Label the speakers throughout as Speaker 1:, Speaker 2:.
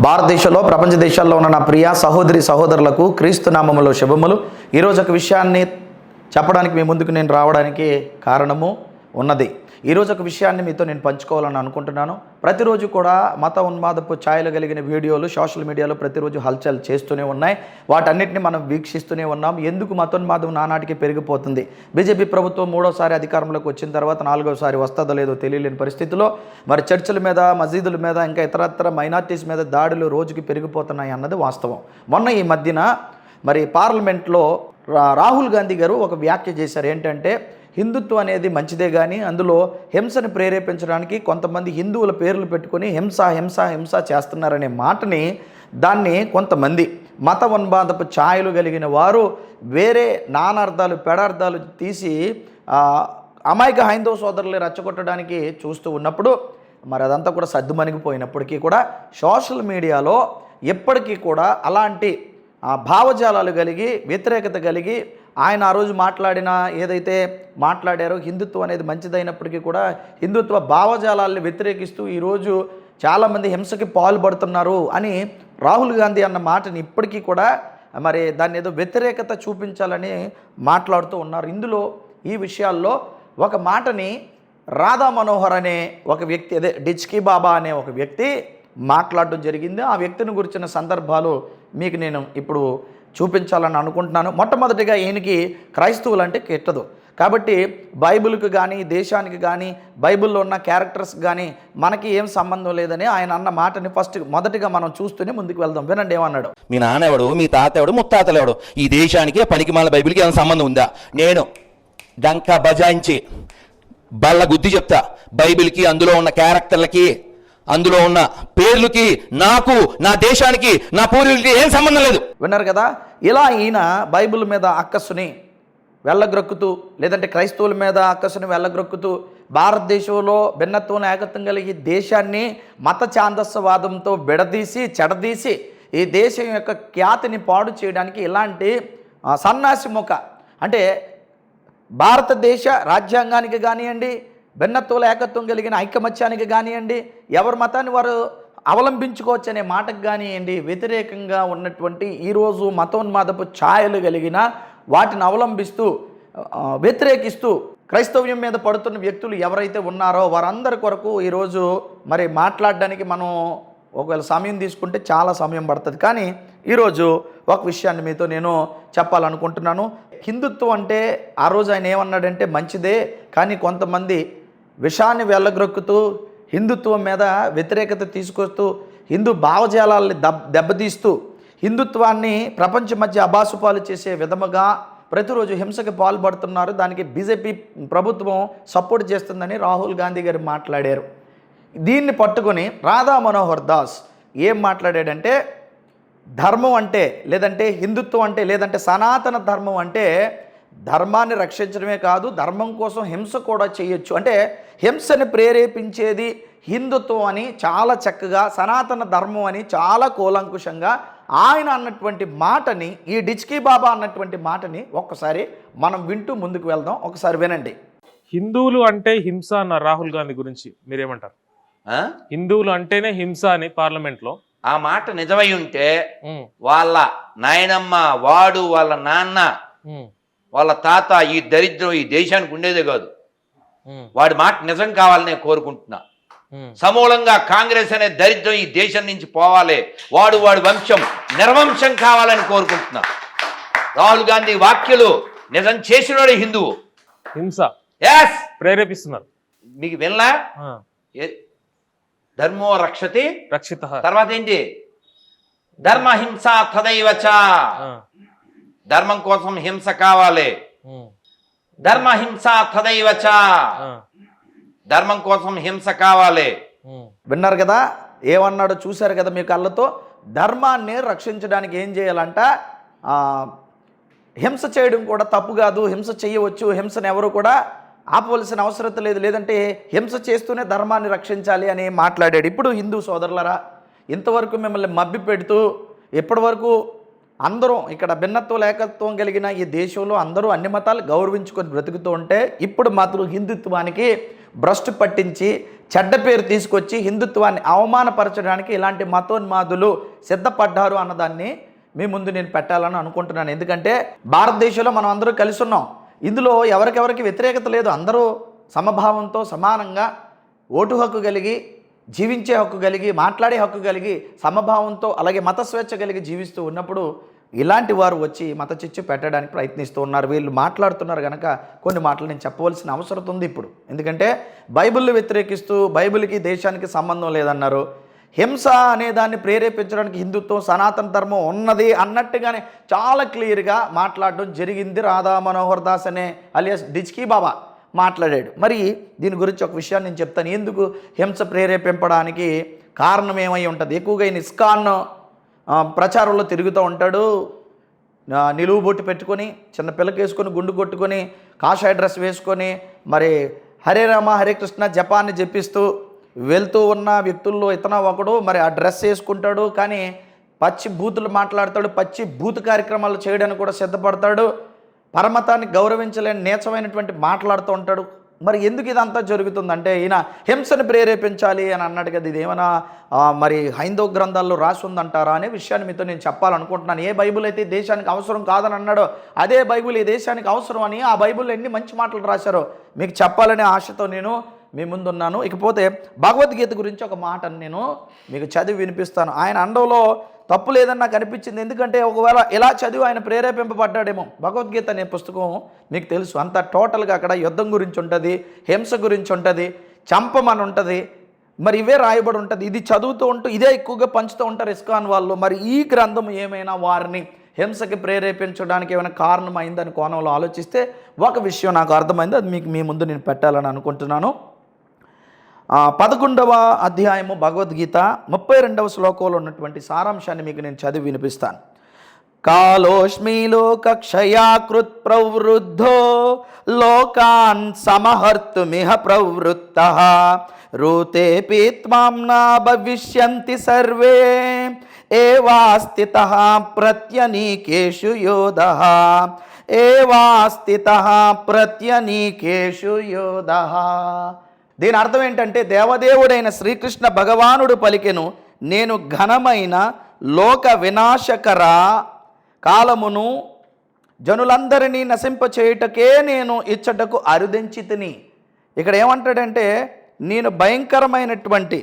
Speaker 1: భారతదేశంలో ప్రపంచ దేశాల్లో ఉన్న నా ప్రియ సహోదరి సహోదరులకు క్రీస్తు నామములో శుభములు. ఈరోజు ఒక విషయాన్ని చెప్పడానికి మీ ముందుకు నేను రావడానికి కారణము ఉన్నది. ఈరోజు ఒక విషయాన్ని మీతో నేను పంచుకోవాలని అనుకుంటున్నాను. ప్రతిరోజు కూడా మత ఉన్మాదపు ఛాయలు కలిగిన వీడియోలు సోషల్ మీడియాలో ప్రతిరోజు హల్చల్ చేస్తూనే ఉన్నాయి. వాటన్నిటిని మనం వీక్షిస్తూనే ఉన్నాం. ఎందుకు మతోన్మాదం నానాటికి పెరిగిపోతుంది? బీజేపీ ప్రభుత్వం మూడోసారి అధికారంలోకి వచ్చిన తర్వాత నాలుగోసారి వస్తుందో లేదో తెలియలేని పరిస్థితిలో మరి చర్చిల మీద, మసీదుల మీద, ఇంకా ఇతరత్ర మైనార్టీస్ మీద దాడులు రోజుకి పెరిగిపోతున్నాయి అన్నది వాస్తవం. మొన్న ఈ మధ్యన మరి పార్లమెంట్లో రాహుల్ గాంధీ గారు ఒక వ్యాఖ్య చేశారు. ఏంటంటే, హిందుత్వం అనేది మంచిదే, కానీ అందులో హింసను ప్రేరేపించడానికి కొంతమంది హిందువుల పేర్లు పెట్టుకొని హింస హింస హింస చేస్తున్నారనే మాటని, దాన్ని కొంతమంది మత ఉన్మాదపు ఛాయలు కలిగిన వారు వేరే నానార్థాలు పెడార్థాలు తీసి అమాయక హైందవ సోదరులు రెచ్చగొట్టడానికి చూస్తూ ఉన్నప్పుడు మరి అదంతా కూడా సద్దుమణిగిపోయినప్పటికీ కూడా సోషల్ మీడియాలో ఎప్పటికీ కూడా అలాంటి భావజాలాలు కలిగి వ్యతిరేకత కలిగి ఆయన ఆ రోజు మాట్లాడిన ఏదైతే మాట్లాడారో హిందుత్వం అనేది మంచిదైనప్పటికీ కూడా హిందుత్వ భావజాలాల్ని వ్యతిరేకిస్తూ ఈరోజు చాలామంది హింసకి పాల్పడుతున్నారు అని రాహుల్ గాంధీ అన్న మాటని ఇప్పటికీ కూడా మరి దాన్ని ఏదో వ్యతిరేకత చూపించాలని మాట్లాడుతూ ఉన్నారు. ఇందులో ఈ విషయాల్లో ఒక మాటని రాధా మనోహర్ అనే ఒక వ్యక్తి, అదే డిచ్కీ బాబా అనే ఒక వ్యక్తి మాట్లాడడం జరిగింది. ఆ వ్యక్తిని గురించిన సందర్భాలు మీకు నేను ఇప్పుడు చూపించాలని అనుకుంటున్నాను. మొట్టమొదటిగా ఈయనకి క్రైస్తవులు అంటే కెట్టదు, కాబట్టి బైబిల్కి కానీ దేశానికి కానీ బైబిల్లో ఉన్న క్యారెక్టర్స్ కానీ మనకి ఏం సంబంధం లేదని ఆయన అన్న మాటని మొదటిగా మనం చూస్తూనే ముందుకు వెళ్దాం. వినండి ఏమన్నాడు.
Speaker 2: మీ నాన్నెవడు, మీ తాత ఎవడు, ముత్తాతలు ఎవడు, ఈ దేశానికి పనికిమాల బైబిల్కి ఏమైనా సంబంధం ఉందా? నేను డంకా బజాయించి బల్ల గుద్ది చెప్తా, బైబిల్కి, అందులో ఉన్న క్యారెక్టర్లకి, అందులో ఉన్న పేర్లకి, నాకు, నా దేశానికి, నా పూర్వీకులకి ఏం సంబంధం లేదు.
Speaker 1: విన్నారు కదా, ఇలా ఈయన బైబిల్ మీద అక్కస్సుని వెళ్ళగ్రొక్కుతూ, లేదంటే క్రైస్తవుల మీద అక్కస్సుని వెళ్ళగ్రొక్కుతూ, భారతదేశంలో భిన్నత్వం ఏకత్వం కలిగి దేశాన్ని మత ఛాందస్యవాదంతో చెడదీసి ఈ దేశం యొక్క ఖ్యాతిని పాడు చేయడానికి ఇలాంటి సన్నాసి ముఖ, అంటే భారతదేశ రాజ్యాంగానికి కానివ్వండి, భిన్నత్వం ఏకత్వం కలిగిన ఐకమత్యానికి కానివ్వండి, ఎవరి మతాన్ని వారు అవలంబించుకోవచ్చు అనే మాటకు కానివ్వండి, వ్యతిరేకంగా ఉన్నటువంటి ఈరోజు మతోన్మాదపు ఛాయలు కలిగిన వాటిని అవలంబిస్తూ వ్యతిరేకిస్తూ క్రైస్తవ్యం మీద పడుతున్న వ్యక్తులు ఎవరైతే ఉన్నారో వారందరి కొరకు ఈరోజు మరి మాట్లాడడానికి మనం ఒకవేళ సమయం తీసుకుంటే చాలా సమయం పడుతుంది. కానీ ఈరోజు ఒక విషయాన్ని మీతో నేను చెప్పాలనుకుంటున్నాను. హిందుత్వం అంటే ఆ రోజు ఆయన ఏమన్నాడంటే మంచిదే, కానీ కొంతమంది విషాన్ని వెళ్ళగ్రొక్కుతూ హిందుత్వం మీద వ్యతిరేకత తీసుకొస్తూ హిందూ భావజాలాల్ని దెబ్బతీస్తూ హిందుత్వాన్ని ప్రపంచ మధ్య అబాసుపాలు చేసే విధముగా ప్రతిరోజు హింసకి పాల్పడుతున్నారు. దానికి బీజేపీ ప్రభుత్వం సపోర్ట్ చేస్తుందని రాహుల్ గాంధీ గారు మాట్లాడారు. దీన్ని పట్టుకొని రాధా మనోహర్ దాస్ ఏం మాట్లాడాడంటే, ధర్మం అంటే, లేదంటే హిందుత్వం అంటే, లేదంటే సనాతన ధర్మం అంటే ధర్మాన్ని రక్షించడమే కాదు, ధర్మం కోసం హింస కూడా చేయొచ్చు, అంటే హింసని ప్రేరేపించేది హిందుత్వం అని చాలా చక్కగా, సనాతన ధర్మం అని చాలా కూలంకుషంగా ఆయన అన్నటువంటి మాటని, ఈ డిచ్కీ బాబా అన్నటువంటి మాటని ఒక్కసారి మనం వింటూ ముందుకు వెళ్దాం. ఒకసారి వినండి.
Speaker 3: హిందువులు అంటే హింస అన్న రాహుల్ గాంధీ గురించి మీరేమంటారు? హిందువులు అంటేనే హింస అని పార్లమెంట్లో
Speaker 2: ఆ మాట నిజమై ఉంటే వాళ్ళ నాయనమ్మ, వాడు, వాళ్ళ నాన్న, వాళ్ళ తాత, ఈ దరిద్రం ఈ దేశానికి ఉండేదే కాదు. వాడి మాట నిజం కావాలని నేను కోరుకుంటున్నా. సమూలంగా కాంగ్రెస్ అనే దరిద్రం ఈ దేశం నుంచి పోవాలి, వాడి వంశం నిర్వంశం కావాలని కోరుకుంటున్నా. రాహుల్ గాంధీ వాక్యలు నిజం చేసినోడే హిందువు.
Speaker 3: హింస
Speaker 2: ఎస్
Speaker 3: ప్రేరేపిస్తున్నారు.
Speaker 2: మీకు వినలా? ధర్మో రక్షతి
Speaker 3: రక్షిత,
Speaker 2: తర్వాత ఏంటి? ధర్మహింస తదైవచ, ధర్మం కోసం హింస కావాలి. ధర్మహింస తదైవచ, ధర్మం కోసం హింస కావాలి.
Speaker 1: విన్నారు కదా ఏమన్నాడో, చూశారు కదా మీ కళ్ళతో. ధర్మాన్ని రక్షించడానికి ఏం చేయాలంట? హింస చేయడం కూడా తప్పు కాదు, హింస చేయవచ్చు, హింసను ఎవరు కూడా ఆపవలసిన అవసరం లేదు, లేదంటే హింస చేస్తూనే ధర్మాన్ని రక్షించాలి అని మాట్లాడాడు. ఇప్పుడు హిందూ సోదరులరా, ఇంతవరకు మిమ్మల్ని మభ్య పెడుతూ ఇప్పటి వరకు అందరం ఇక్కడ భిన్నత్వం ఏకత్వం కలిగిన ఈ దేశంలో అందరూ అన్ని మతాలు గౌరవించుకొని బ్రతుకుతూ ఉంటే, ఇప్పుడు మాత్రం హిందుత్వానికి భ్రష్టు పట్టించి చెడ్డ పేరు తీసుకొచ్చి హిందుత్వాన్ని అవమానపరచడానికి ఇలాంటి మతోన్మాదులు సిద్ధపడ్డారు అన్నదాన్ని మీ ముందు నేను పెట్టాలని అనుకుంటున్నాను. ఎందుకంటే భారతదేశంలో మనం అందరూ కలిసి ఉన్నాం. ఇందులో ఎవరికెవరికి వ్యతిరేకత లేదు. అందరూ సమభావంతో సమానంగా ఓటు హక్కు కలిగి, జీవించే హక్కు కలిగి, మాట్లాడే హక్కు కలిగి, సమభావంతో అలాగే మత స్వేచ్ఛ కలిగి జీవిస్తూ ఉన్నప్పుడు ఇలాంటి వారు వచ్చి మత చిచ్చు పెట్టడానికి ప్రయత్నిస్తూ ఉన్నారు. వీళ్ళు మాట్లాడుతున్నారు కనుక కొన్ని మాటలు నేను చెప్పవలసిన అవసరం ఉంది ఇప్పుడు. ఎందుకంటే బైబిల్ని వ్యతిరేకిస్తూ బైబిల్కి దేశానికి సంబంధం లేదన్నారు. హింస అనే దాన్ని ప్రేరేపించడానికి హిందుత్వం, సనాతన ధర్మం ఉన్నది అన్నట్టుగానే చాలా క్లియర్గా మాట్లాడడం జరిగింది. రాధా మనోహర్ దాస్ అనే అలియాస్ డిచ్కీ బాబా మాట్లాడాడు. మరి దీని గురించి ఒక విషయాన్ని నేను చెప్తాను. ఎందుకు హింస ప్రేరేపింపడానికి కారణం ఏమై ఉంటుంది? ఎక్కువగా ఈయన ఇస్కాన్ ప్రచారంలో తిరుగుతూ ఉంటాడు. నిలువు బొట్టు పెట్టుకొని, చిన్న పిల్లకి వేసుకొని, గుండు కొట్టుకొని, కాషాయ డ్రెస్ వేసుకొని, మరి హరే రామ హరే కృష్ణ జపాన్ని జపిస్తూ వెళ్తూ ఉన్న వ్యక్తుల్లో ఇతను ఒకడు. మరి ఆ డ్రెస్ వేసుకుంటాడు, కానీ పచ్చి బూతులు మాట్లాడతాడు, పచ్చి బూతు కార్యక్రమాలు చేయడానికి కూడా సిద్ధపడతాడు. పరమతాన్ని గౌరవించలేని నీచమైనటువంటి మాట్లాడుతూ ఉంటాడు. మరి ఎందుకు ఇదంతా జరుగుతుందంటే ఈయన హింసను ప్రేరేపించాలి అని అన్నాడు కదా. ఇది ఏమైనా మరి హైందవ గ్రంథాల్లో రాసి ఉందంటారా అనే విషయాన్ని మీతో నేను చెప్పాలనుకుంటున్నాను. ఏ బైబిల్ అయితే దేశానికి అవసరం కాదని అన్నాడో అదే బైబిల్ ఈ దేశానికి అవసరం అని ఆ బైబిల్లో ఎన్ని మంచి మాటలు రాశారో మీకు చెప్పాలనే ఆశతో నేను మీ ముందున్నాను. ఇకపోతే భగవద్గీత గురించి ఒక మాటను నేను మీకు చదివి వినిపిస్తాను. ఆయన అండంలో తప్పు లేదని నాకు అనిపించింది. ఎందుకంటే ఒకవేళ ఇలా చదివి ఆయన ప్రేరేపింపబడ్డాడేమో. భగవద్గీత అనే పుస్తకం మీకు తెలుసు, అంత టోటల్గా అక్కడ యుద్ధం గురించి ఉంటుంది, హింస గురించి ఉంటుంది, చంపమని ఉంటుంది, మరి ఇవే రాయబడి ఉంటుంది. ఇది చదువుతూ ఉంటూ ఇదే ఎక్కువగా పంచుతూ ఉంటారు ఇస్కాన్ వాళ్ళు. మరి ఈ గ్రంథం ఏమైనా వారిని హింసకి ప్రేరేపించడానికి ఏమైనా కారణమైందని కోణంలో ఆలోచిస్తే ఒక విషయం నాకు అర్థమైంది. అది మీకు మీ ముందు నేను పెట్టాలని అనుకుంటున్నాను. 11వ అధ్యాయము భగవద్గీత 32వ శ్లోకంలో ఉన్నటువంటి సారాంశాన్ని మీకు నేను చదివి వినిపిస్తాను. కాలోష్మి లోకక్షయాకృత్ ప్రవృద్ధో లోకాన్ సమహర్తుమిహ ప్రవృత్తః రూతేపి త్వాం నా భవిష్యంతి సర్వే ఏవాస్థితః ప్రత్యనీకేషు యోధః ఏవాస్థితః ప్రత్యనీకేషు యోధః. దీని అర్థం ఏంటంటే దేవదేవుడైన శ్రీకృష్ణ భగవానుడు పలికెను, నేను ఘనమైన లోక వినాశకర కాలమును జనులందరినీ నశింపచేయుటకే నేను ఇచ్చటకు అరుదించితిని. ఇక్కడ ఏమంటాడంటే నేను భయంకరమైనటువంటి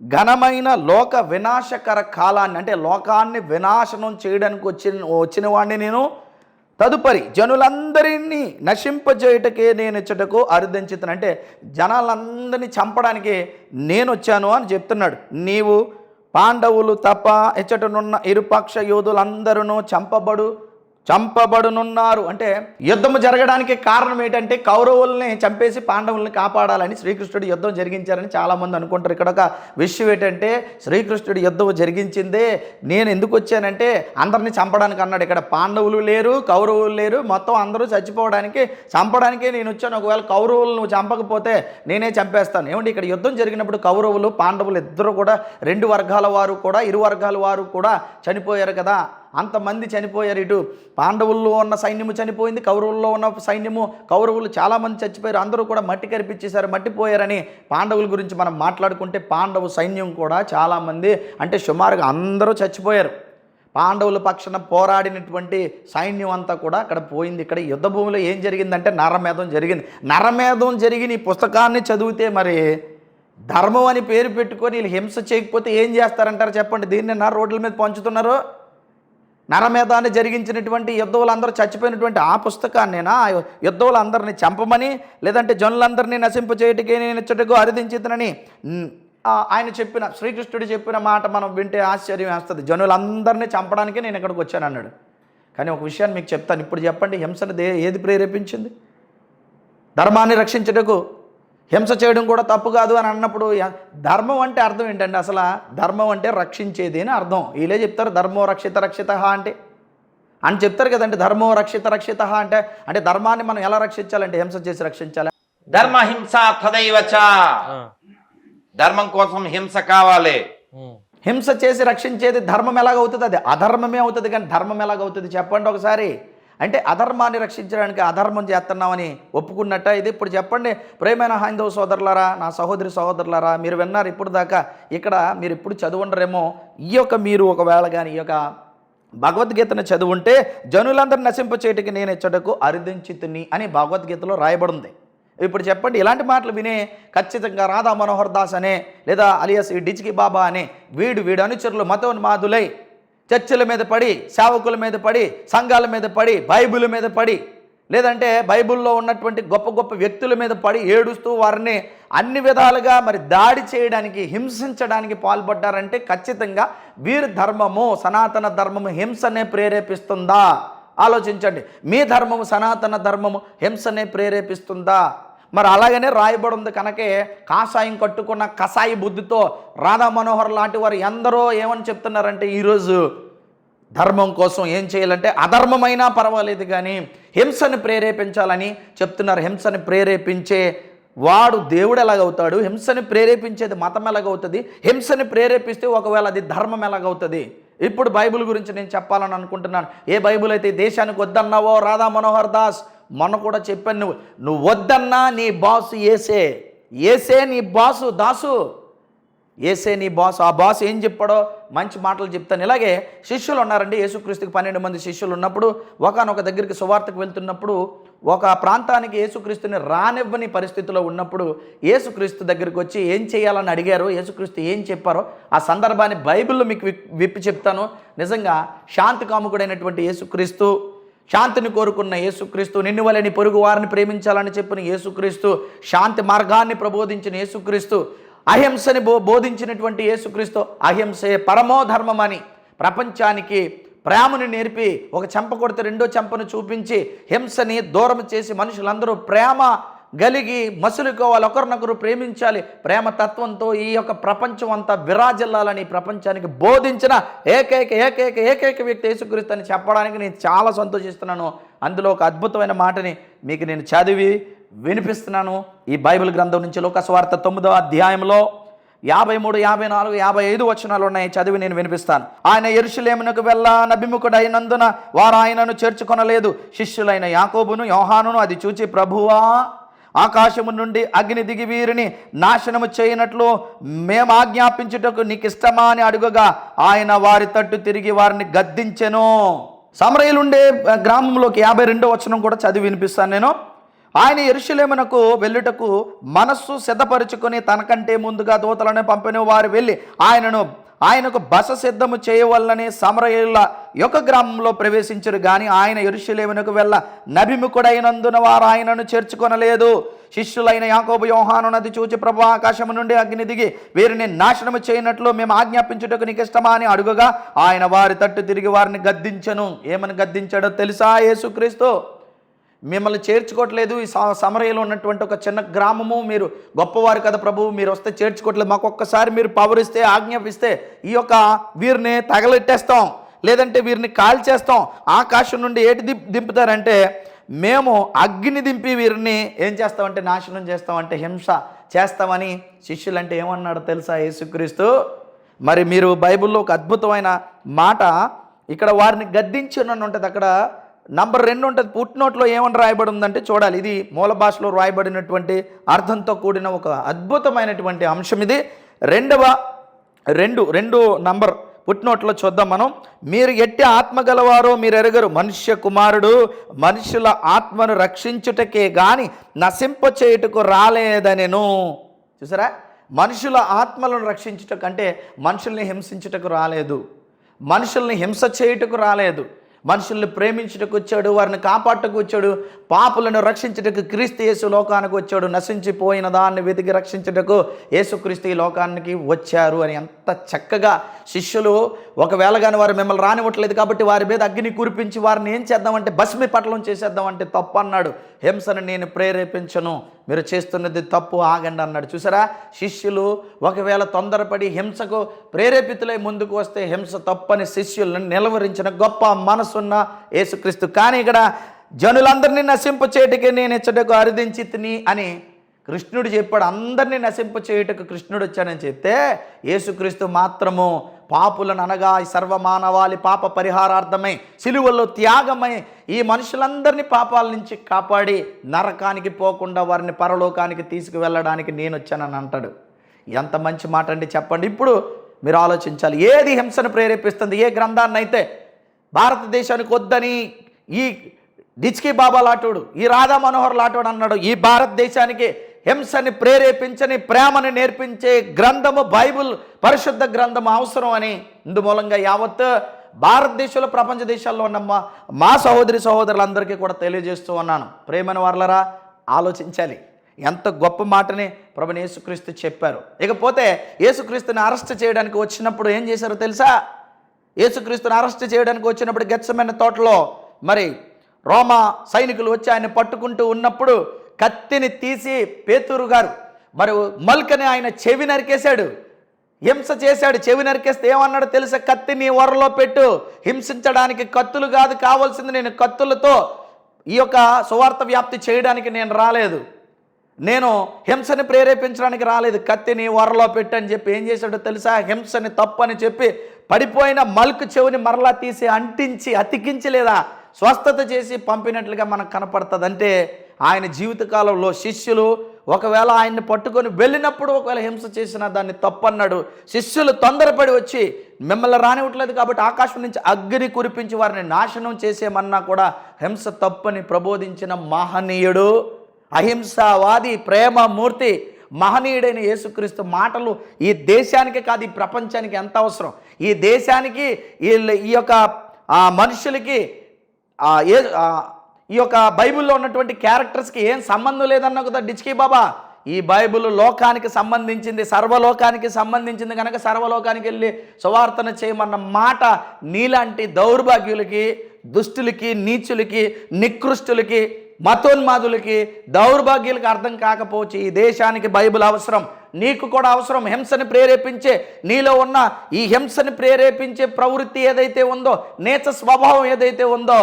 Speaker 1: ఘనమైన లోక వినాశకర కాలాన్ని, అంటే లోకాన్ని వినాశనం చేయడానికి వచ్చిన వాడిని నేను, తదుపరి జనులందరినీ నశింపజేయుటకే నేను ఇచ్చటకు అరుదించుతాను. అంటే జనాలందరినీ చంపడానికి నేను వచ్చాను అని చెప్తున్నాడు. నీవు పాండవులు తప్ప ఇచ్చటనున్న ఇరుపక్ష యోధులందరూ చంపబడునున్నారు. అంటే యుద్ధము జరగడానికి కారణం ఏంటంటే కౌరవుల్ని చంపేసి పాండవుల్ని కాపాడాలని శ్రీకృష్ణుడు యుద్ధం జరిగించారని చాలామంది అనుకుంటారు. ఇక్కడ ఒక విషయం ఏంటంటే శ్రీకృష్ణుడు యుద్ధం జరిగించిందే, నేను ఎందుకు వచ్చానంటే అందరినీ చంపడానికి అన్నాడు. ఇక్కడ పాండవులు లేరు, కౌరవులు లేరు, మొత్తం అందరూ చచ్చిపోవడానికి, చంపడానికే నేను వచ్చాను. ఒకవేళ కౌరవులు నువ్వు చంపకపోతే నేనే చంపేస్తాను. ఏమంటే ఇక్కడ యుద్ధం జరిగినప్పుడు కౌరవులు పాండవులు ఇద్దరు కూడా, రెండు వర్గాల వారు కూడా, ఇరు వర్గాల వారు కూడా చనిపోయారు కదా. అంతమంది చనిపోయారు. ఇటు పాండవుల్లో ఉన్న సైన్యము చనిపోయింది, కౌరవుల్లో ఉన్న సైన్యము, కౌరవులు చాలామంది చచ్చిపోయారు. అందరూ కూడా మట్టి కరిపించేశారు, మట్టిపోయారని పాండవుల గురించి మనం మాట్లాడుకుంటే పాండవ సైన్యం కూడా చాలామంది, అంటే సుమారుగా అందరూ చచ్చిపోయారు. పాండవుల పక్షాన పోరాడినటువంటి సైన్యం అంతా కూడా అక్కడ పోయింది. ఇక్కడ యుద్ధ భూమిలో ఏం జరిగిందంటే నరమేధం జరిగింది. నరమేధం జరిగిన ఈ పుస్తకాన్ని చదివితే మరి ధర్మం అని పేరు పెట్టుకొని వీళ్ళు హింస చేయకపోతే ఏం చేస్తారంటారు చెప్పండి? దీన్ని రోడ్ల మీద పంచుతున్నారు. నరమేధాన్ని జరిగించినటువంటి యుద్ధవులందరూ చచ్చిపోయినటువంటి ఆ పుస్తకాన్నేనా యుద్ధవులందరినీ చంపమని, లేదంటే జనులందరినీ నశింపచేయటికే నేను ఇచ్చటకు అరుదించితనని ఆయన చెప్పిన, శ్రీకృష్ణుడు చెప్పిన మాట మనం వింటే ఆశ్చర్యం వేస్తుంది. జనులందరినీ చంపడానికే నేను ఇక్కడికి వచ్చాను అన్నాడు. కానీ ఒక విషయాన్ని మీకు చెప్తాను. ఇప్పుడు చెప్పండి, హింసను ఏది ప్రేరేపించింది? ధర్మాన్ని రక్షించుటకు హింస చేయడం కూడా తప్పు కాదు అని అన్నప్పుడు ధర్మం అంటే అర్థం ఏంటండి? అసలు ధర్మం అంటే రక్షించేది అని అర్థం. వీళ్ళే చెప్తారు ధర్మో రక్షిత రక్షిత అంటే అని చెప్తారు కదండి. ధర్మో రక్షిత రక్షిత అంటే ధర్మాన్ని మనం ఎలా రక్షించాలంటే హింస చేసి రక్షించాలి.
Speaker 2: ధర్మ హింస తదైవచ. ధర్మం కోసం హింస కావాలి.
Speaker 1: హింస చేసి రక్షించేది ధర్మం ఎలాగవుతుంది? అది అధర్మమే అవుతుంది. కానీ ధర్మం ఎలాగవుతుంది చెప్పండి ఒకసారి? అంటే అధర్మాన్ని రక్షించడానికి అధర్మం చేస్తున్నామని ఒప్పుకున్నట్ట ఇది? ఇప్పుడు చెప్పండి ప్రియమైన హైందవ సోదరులారా, నా సహోదరి సహోదరులారా, మీరు విన్నారు ఇప్పుడు దాకా. ఇక్కడ మీరు ఇప్పుడు చదువుండరేమో, ఈ యొక్క మీరు ఒకవేళ కానీ ఈ యొక్క భగవద్గీతను చదువుంటే జనులందరూ నశింపచేటికి నేను ఇచ్చటకు అరుదించితిని అని భగవద్గీతలో రాయబడింది. ఇప్పుడు చెప్పండి, ఇలాంటి మాటలు వినే ఖచ్చితంగా రాధా మనోహర్ దాస్ అనే లేదా అలియాస్ ఈ డిచికి బాబా అనే వీడు అనుచరులు మతోన్మాదులై చర్చిల మీద పడి, సేవకుల మీద పడి, సంఘాల మీద పడి, బైబిల్ మీద పడి, లేదంటే బైబిల్లో ఉన్నటువంటి గొప్ప గొప్ప వ్యక్తుల మీద పడి ఏడుస్తూ వారిని అన్ని విధాలుగా మరి దాడి చేయడానికి, హింసించడానికి పాల్పడ్డారంటే ఖచ్చితంగా వీరి ధర్మము, సనాతన ధర్మము హింసనే ప్రేరేపిస్తుందా? ఆలోచించండి. మీ ధర్మము, సనాతన ధర్మము హింసనే ప్రేరేపిస్తుందా? మరి అలాగనే రాయబడి ఉంది కనుకే కాషాయం కట్టుకున్న కసాయి బుద్ధితో రాధా మనోహర్ లాంటి వారు ఎందరో ఏమని చెప్తున్నారంటే ఈరోజు ధర్మం కోసం ఏం చేయాలంటే అధర్మమైనా పర్వాలేదు కానీ హింసను ప్రేరేపించాలని చెప్తున్నారు. హింసని ప్రేరేపించే వాడు దేవుడు ఎలాగవుతాడు? హింసని ప్రేరేపించేది మతం ఎలాగవుతుంది? హింసని ప్రేరేపిస్తే ఒకవేళ అది ధర్మం ఎలాగవుతుంది? ఇప్పుడు బైబిల్ గురించి నేను చెప్పాలని అనుకుంటున్నాను. ఏ బైబిల్ అయితే దేశానికి వద్దన్నావో రాధా మనోహర్ దాస్, మొన్న కూడా చెప్పాను, నువ్వు వద్దన్నా నీ బాసు ఏసే నీ బాసు దాసు, ఏసే నీ బాసు. ఆ బాసు ఏం చెప్పాడో మంచి మాటలు చెప్తాను. ఇలాగే శిష్యులు ఉన్నారండి. యేసుక్రీస్తుకి 12 మంది శిష్యులు ఉన్నప్పుడు ఒకానొక దగ్గరికి సువార్తకు వెళ్తున్నప్పుడు ఒక ప్రాంతానికి యేసుక్రీస్తుని రానివ్వని పరిస్థితిలో ఉన్నప్పుడు యేసుక్రీస్తు దగ్గరికి వచ్చి ఏం చేయాలని అడిగారు. యేసుక్రీస్తు ఏం చెప్పారో ఆ సందర్భాన్ని బైబిల్లో మీకు విప్పి చెప్తాను. నిజంగా శాంతి కాముకుడైనటువంటి యేసుక్రీస్తు, శాంతిని కోరుకున్న యేసుక్రీస్తు, నిన్ను వలె నీ పొరుగు వారిని ప్రేమించాలని చెప్పిన యేసుక్రీస్తు, శాంతి మార్గాన్ని ప్రబోధించిన యేసుక్రీస్తు, అహింసని బోధించినటువంటి యేసుక్రీస్తు, అహింసే పరమో ధర్మం అని ప్రపంచానికి ప్రేమను నేర్పి ఒక చెంప కొడితే రెండో చెంపను చూపించి హింసని దూరం చేసి మనుషులందరూ ప్రేమ కలిగి మసులుకోవాలి, ఒకరినొకరు ప్రేమించాలి, ప్రేమ తత్వంతో ఈ యొక్క ప్రపంచం అంతా విరాజిల్లాలని ప్రపంచానికి బోధించిన ఏకైక వ్యక్తి యేసుక్రీస్తు అని చెప్పడానికి నేను చాలా సంతోషిస్తున్నాను. అందులో ఒక అద్భుతమైన మాటని మీకు నేను చదివి వినిపిస్తున్నాను. ఈ బైబిల్ గ్రంథం నుంచి లూకా సువార్త 9వ అధ్యాయంలో 53, 54, 55 వచనాలు ఉన్నాయి. చదివి నేను వినిపిస్తాను. ఆయన యెరూషలేమునకు అభిముఖుడైనందున వారు ఆయనను చేర్చుకొనలేదు. శిష్యులైన యాకోబును యోహానును అది చూచి, ప్రభువా, ఆకాశము నుండి అగ్ని దిగి వీరిని నాశనము చేయనట్లు మేము ఆజ్ఞాపించుటకు నీకు ఇష్టమా అని అడుగగా ఆయన వారి తట్టు తిరిగి వారిని గద్దించెను. సమరయులుండే గ్రామంలోకి 52వ వచనం కూడా చదివి వినిపిస్తాను నేను. ఆయన యెరూషలేమునకు వెళ్ళుటకు మనస్సు సిద్ధపరుచుకొని తనకంటే ముందుగా దూతలను పంపిన వారు వెళ్ళి ఆయనకు బస సిద్ధము చేయవలనని సమరయుల యొక్క గ్రామంలో ప్రవేశించరు. కానీ ఆయన యెరూషలేమునకు నభిముఖుడైనందున వారు ఆయనను చేర్చుకొనలేదు. శిష్యులైన యాకోబు యోహాను నది చూచి, ప్రభు, ఆకాశము నుండి అగ్ని దిగి వీరిని నాశనము చేయనట్లు మేము ఆజ్ఞాపించుటకు నీకు ఇష్టమా అని అడుగగా ఆయన వారి తట్టు తిరిగి వారిని గద్దించను. ఏమని గద్దించాడో తెలుసా? యేసుక్రీస్తు మిమ్మల్ని చేర్చుకోవట్లేదు. ఈ సమరయలో ఉన్నటువంటి ఒక చిన్న గ్రామము, మీరు గొప్పవారు కదా ప్రభువు, మీరు వస్తే చేర్చుకోవట్లేదు, మాకు ఒక్కసారి మీరు పవర్ ఇస్తే, ఆజ్ఞాపిస్తే ఈ యొక్క వీరిని తగలెట్టేస్తాం, లేదంటే వీరిని కాల్చేస్తాం. ఆకాశం నుండి ఏటి దింపుతారంటే మేము అగ్ని దింపి వీరిని ఏం చేస్తామంటే నాశనం చేస్తామంటే హింస చేస్తామని శిష్యులంటే ఏమన్నాడు తెలుసా యేసుక్రీస్తు? మరి మీరు బైబిల్లో ఒక అద్భుతమైన మాట, ఇక్కడ వారిని గద్దించను ఉంటుంది, అక్కడ నంబర్ 2 ఉంటుంది. పుట్నోట్లో ఏమని రాయబడి ఉందంటే చూడాలి. ఇది మూల భాషలో రాయబడినటువంటి అర్థంతో కూడిన ఒక అద్భుతమైనటువంటి అంశం. ఇది రెండు నంబర్ పుట్నోట్లో చూద్దాం మనం. మీరు ఎట్టి ఆత్మ గలవారో మీరు ఎరగరు, మనుష్య కుమారుడు మనుషుల ఆత్మను రక్షించుటకే గాని నశింపచేయుటకు రాలేదనెను. చూసారా? మనుషుల ఆత్మలను రక్షించుటకంటే మనుషుల్ని హింసించుటకు రాలేదు, మనుషుల్ని హింస చేయుటకు రాలేదు, మనుషుల్ని ప్రేమించుటకు వచ్చాడు, వారిని కాపాడుటకు వచ్చాడు, పాపులను రక్షించుటకు క్రీస్తు యేసు లోకానికి వచ్చాడు, నశించిపోయిన దాన్ని వెతికి రక్షించుటకు యేసుక్రీస్తు ఈ లోకానికి వచ్చారు అని ఎంత చక్కగా శిష్యులు, ఒకవేళ కానీ వారు మిమ్మల్ని రానివ్వట్లేదు కాబట్టి వారి మీద అగ్ని కురిపించి వారిని ఏం చేద్దామంటే భస్మి పట్టణం చేసేద్దామంటే తప్పు అన్నాడు. హింసను నేను ప్రేరేపించను, మీరు చేస్తున్నది తప్పు, ఆగండి అన్నాడు. చూసారా? శిష్యులు ఒకవేళ తొందరపడి హింసకు ప్రేరేపితులై ముందుకు వస్తే హింస తప్పని శిష్యులను నిలవరించిన గొప్ప మనసున్న యేసుక్రీస్తు. కానీ ఇక్కడ జనులందరినీ నశింపచేయటకే నేను ఇచ్చటకు అరుదించితిని అని కృష్ణుడు చెప్పాడు. అందరినీ నశింపచేయుటకు కృష్ణుడు వచ్చాడని చెప్తే యేసుక్రీస్తు మాత్రము పాపులను అనగా ఈ సర్వమానవాళి పాప పరిహారార్థమై సిలువలో త్యాగమై ఈ మనుషులందరినీ పాపాల నుంచి కాపాడి నరకానికి పోకుండా వారిని పరలోకానికి తీసుకువెళ్ళడానికి నేను వచ్చానని అంటాడు. ఎంత మంచి మాట అండి చెప్పండి. ఇప్పుడు మీరు ఆలోచించాలి, ఏది హింసను ప్రేరేపిస్తుంది? ఏ గ్రంథాన్ని అయితే భారతదేశానికి వద్దని ఈ డిచ్కీ బాబా లాటోడు, ఈ రాధా మనోహర్ లాటోడు అన్నాడు, ఈ భారతదేశానికి హింసని ప్రేరేపించని ప్రేమని నేర్పించే గ్రంథము బైబిల్, పరిశుద్ధ గ్రంథము అవసరం అని ఇందుమూలంగా యావత్ భారతదేశంలో ప్రపంచ దేశాల్లో ఉన్న మా సహోదరి సహోదరులందరికీ కూడా తెలియజేస్తూ ఉన్నాను. ప్రేమను వర్లరా, ఆలోచించాలి. ఎంత గొప్ప మాటని ప్రభుని యేసుక్రీస్తు చెప్పారు. ఇకపోతే యేసుక్రీస్తుని అరెస్ట్ చేయడానికి వచ్చినప్పుడు ఏం చేశారో తెలుసా? యేసుక్రీస్తుని అరెస్ట్ చేయడానికి వచ్చినప్పుడు గెత్సెమనే తోటలో మరి రోమా సైనికులు వచ్చి ఆయన పట్టుకుంటూ ఉన్నప్పుడు కత్తిని తీసి పేతురు గారు మరి మల్కని ఆయన చెవి నరికేశాడు, హింస చేశాడు. చెవి నరికేస్తే ఏమన్నాడు తెలుసా? కత్తిని వరలో పెట్టు, హింసించడానికి కత్తులు కాదు కావాల్సింది, నేను కత్తులతో ఈ యొక్క సువార్త వ్యాప్తి చేయడానికి నేను రాలేదు, నేను హింసని ప్రేరేపించడానికి రాలేదు, కత్తిని వరలో పెట్టని చెప్పి ఏం చేశాడో తెలుసా? హింసని తప్పని చెప్పి పడిపోయిన మల్కు చెవిని మరలా తీసి అంటించి అతికించి లేదా స్వస్థత చేసి పంపినట్లుగా మనకు కనపడుతుంది. అంటే ఆయన జీవితకాలంలో శిష్యులు ఒకవేళ ఆయన్ని పట్టుకొని వెళ్ళినప్పుడు ఒకవేళ హింస చేసినా దాన్ని తప్పన్నాడు. శిష్యులు తొందరపడి వచ్చి మిమ్మల్ని రానివ్వట్లేదు కాబట్టి ఆకాశం నుంచి అగ్ని కురిపించి వారిని నాశనం చేసేమన్నా కూడా హింస తప్పని ప్రబోధించిన మహనీయుడు, అహింసావాది, ప్రేమమూర్తి, మహనీయుడైన యేసుక్రీస్తు మాటలు ఈ దేశానికి కాదు ఈ ప్రపంచానికి ఎంత అవసరం. ఈ దేశానికి ఈ యొక్క మనుషులకి ఈ యొక్క బైబిల్లో ఉన్నటువంటి క్యారెక్టర్స్కి ఏం సంబంధం లేదన్నా కదా డిచ్కీ బాబా. ఈ బైబిల్ లోకానికి సంబంధించింది, సర్వలోకానికి సంబంధించింది కనుక సర్వలోకానికి వెళ్ళి సువార్తన చేయమన్న మాట నీలాంటి దౌర్భాగ్యులకి, దుష్టులకి, నీచులకి, నికృష్టులకి, మతోన్మాదులకి, దౌర్భాగ్యులకి అర్థం కాకపోవచ్చు. ఈ దేశానికి బైబిల్ అవసరం, నీకు కూడా అవసరం. హింసని ప్రేరేపించే నీలో ఉన్న ఈ హింసని ప్రేరేపించే ప్రవృత్తి ఏదైతే ఉందో, నీచ స్వభావం ఏదైతే ఉందో,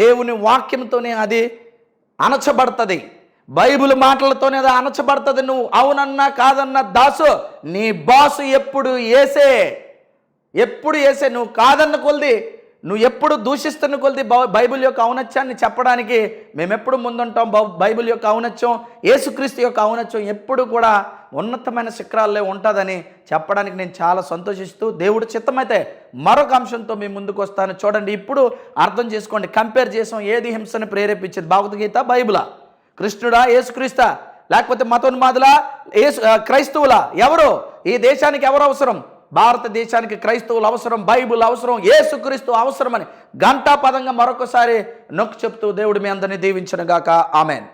Speaker 1: దేవుని వాక్యంతోనే అది అణచబడుతుంది, బైబిల్ మాటలతోనే అది అణచబడుతుంది. నువ్వు అవునన్నా కాదన్నా దాసు, నీ బాసు ఎప్పుడు ఏసే, నువ్వు కాదన్న కొలిది, నువ్వు ఎప్పుడు దూషిస్తున్న కొలిది బైబిల్ యొక్క ఔన్నత్యాన్ని చెప్పడానికి మేమెప్పుడు ముందుంటాం. బైబిల్ యొక్క ఔన్నత్యం, యేసుక్రీస్తు యొక్క ఔన్నత్యం ఎప్పుడు కూడా ఉన్నతమైన శిఖరాల్లో ఉంటుందని చెప్పడానికి నేను చాలా సంతోషిస్తూ, దేవుడు చిత్తమైతే మరొక అంశంతో మీ ముందుకు వస్తాను. చూడండి, ఇప్పుడు అర్థం చేసుకోండి, కంపేర్ చేసాం. ఏది హింసను ప్రేరేపించేది? భగవద్గీత, బైబిలా? కృష్ణుడా, యేసుక్రీస్తా? లేకపోతే మతోన్మాదులా, క్రైస్తవులా? ఎవరు ఈ దేశానికి ఎవరు అవసరం? భారతదేశానికి క్రైస్తవులు అవసరం, బైబిల్ అవసరం, యేసుక్రీస్తు అవసరమని ఘంటాపదంగా మరొకసారి నొక్కి చెప్తూ దేవుడు మీ అందరినీ దీవించును గాక. ఆమెన్.